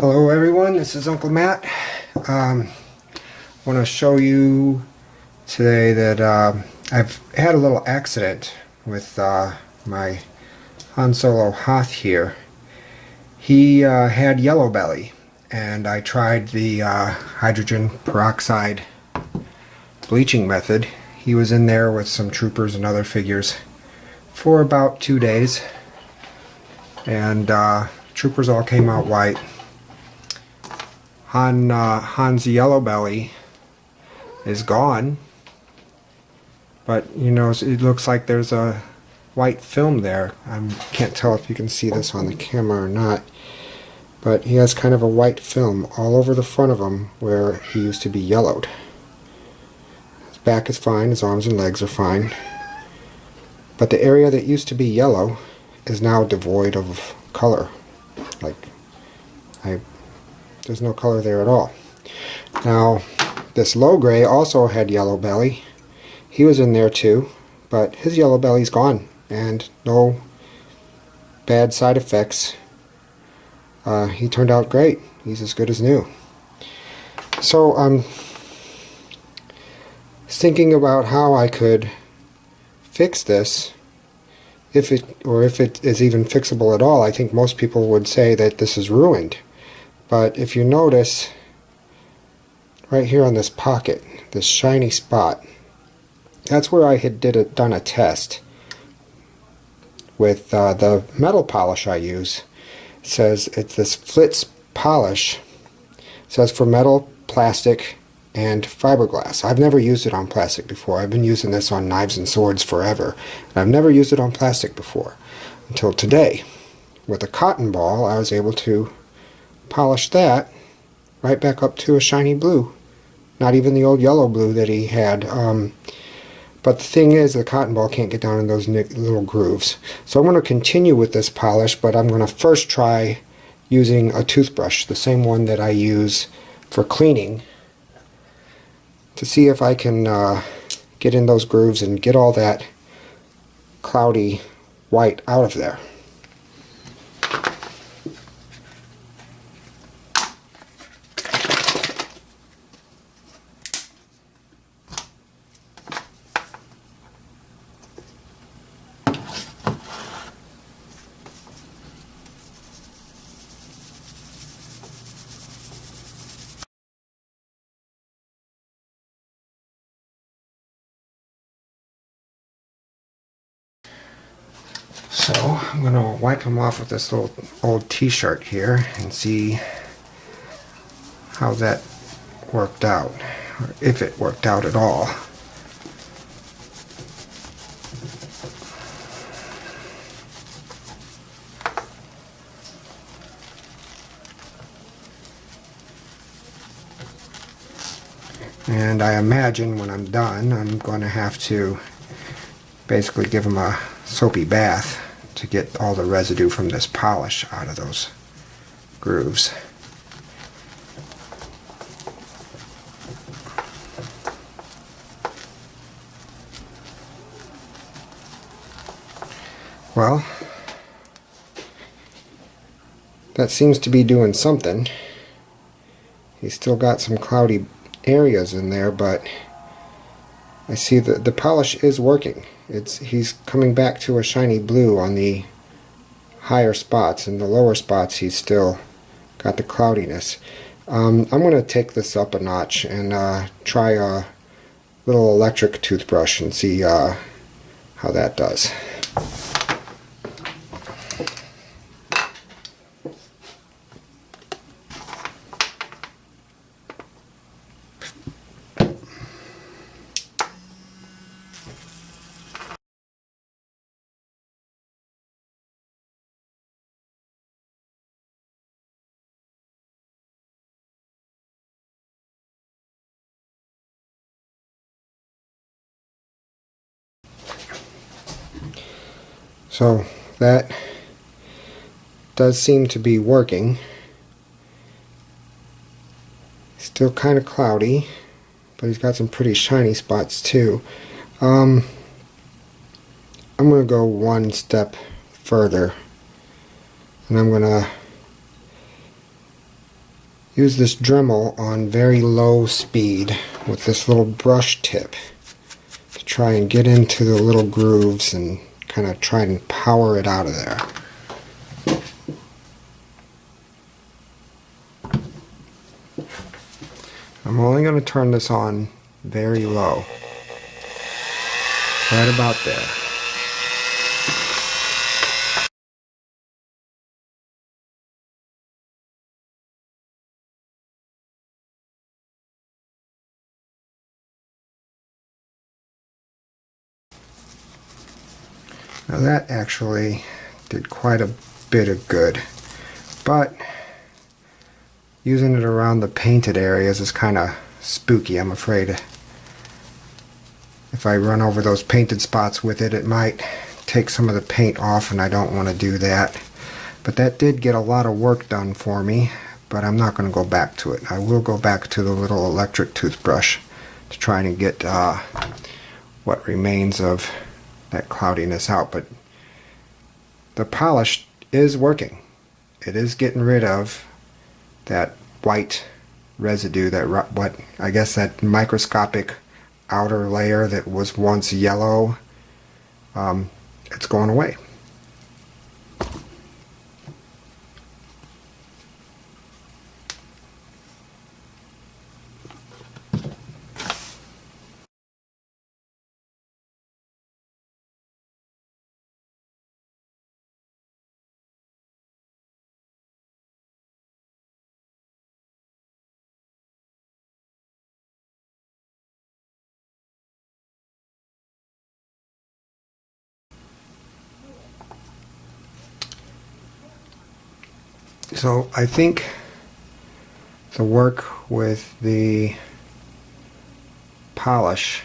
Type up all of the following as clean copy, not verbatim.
Hello everyone, this is Uncle Matt. I want to show you today that I've had a little accident with my Han Solo Hoth here. He had yellow belly, and I tried the hydrogen peroxide bleaching method. He was in there with some troopers and other figures for about 2 days, and troopers all came out white. Han's yellow belly is gone, but you know, it looks like there's a white film there. I can't tell if you can see this on the camera or not, but he has kind of a white film all over the front of him where he used to be yellowed. His back is fine, his arms and legs are fine, but the area that used to be yellow is now devoid of color. There's no color there at all. Now, this low gray also had yellow belly. He was in there too, but his yellow belly's gone, and no bad side effects. He turned out great. He's as good as new. So I'm thinking about how I could fix this, if it is even fixable at all. I think most people would say that this is ruined. But if you notice, right here on this pocket, this shiny spot, that's where I had done a test with the metal polish I use. It says it's this Flitz polish. It says for metal, plastic, and fiberglass. I've never used it on plastic before. I've been using this on knives and swords forever, and I've never used it on plastic before until today. With a cotton ball, I was able to polish that right back up to a shiny blue. Not even the old yellow blue that he had. But the thing is, the cotton ball can't get down in those little grooves. So I'm going to continue with this polish, but I'm going to first try using a toothbrush, the same one that I use for cleaning, to see if I can get in those grooves and get all that cloudy white out of there. So I'm going to wipe them off with this little old t-shirt here and see how that worked out, or if it worked out at all. And I imagine when I'm done, I'm going to have to basically give them a soapy bath to get all the residue from this polish out of those grooves. Well, that seems to be doing something. He's still got some cloudy areas in there, but I see that the polish is working. He's coming back to a shiny blue on the higher spots. In the lower spots, he's still got the cloudiness. I'm going to take this up a notch and try a little electric toothbrush and see how that does. So that does seem to be working. Still kind of cloudy, but he's got some pretty shiny spots too. I'm going to go one step further, and I'm going to use this Dremel on very low speed with this little brush tip to try and get into the little grooves and kind of try and power it out of there. I'm only going to turn this on very low, right about there. Now that actually did quite a bit of good, but using it around the painted areas is kind of spooky. I'm afraid if I run over those painted spots with it, it might take some of the paint off, and I don't want to do that. But that did get a lot of work done for me, but I'm not going to go back to it. I will go back to the little electric toothbrush to try and get what remains of that cloudiness out. But the polish is working. It is getting rid of that white residue, that what I guess that microscopic outer layer that was once yellow. It's going away. So I think the work with the polish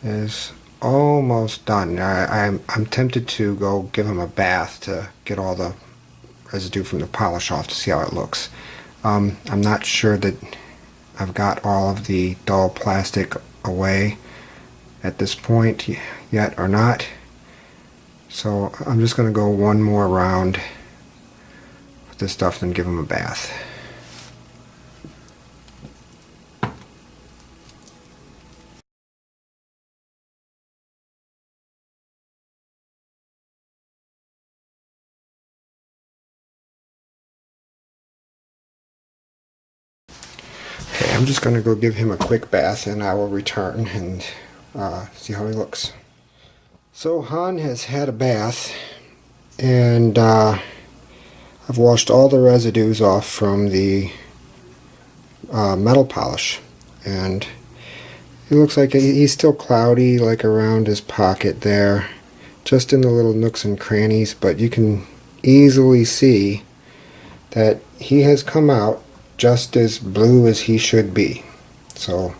is almost done. I'm tempted to go give him a bath to get all the residue from the polish off to see how it looks. I'm not sure that I've got all of the dull plastic away at this point yet or not. So I'm just going to go one more round with this stuff, then give him a bath. Okay, I'm just going to go give him a quick bath, and I will return and see how he looks. So Han has had a bath, and I've washed all the residues off from the metal polish, and it looks like he's still cloudy, like around his pocket there, just in the little nooks and crannies, but you can easily see that he has come out just as blue as he should be. So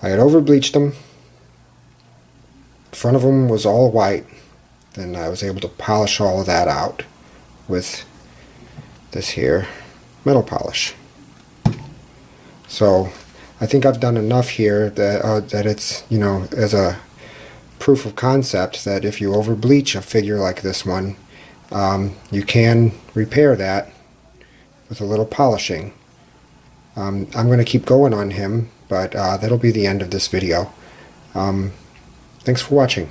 I had over bleached him. Front of him was all white. Then I was able to polish all of that out with this here metal polish. So I think I've done enough here that that it's, you know, as a proof of concept that if you over bleach a figure like this one, you can repair that with a little polishing. I'm going to keep going on him, but that'll be the end of this video. Thanks for watching.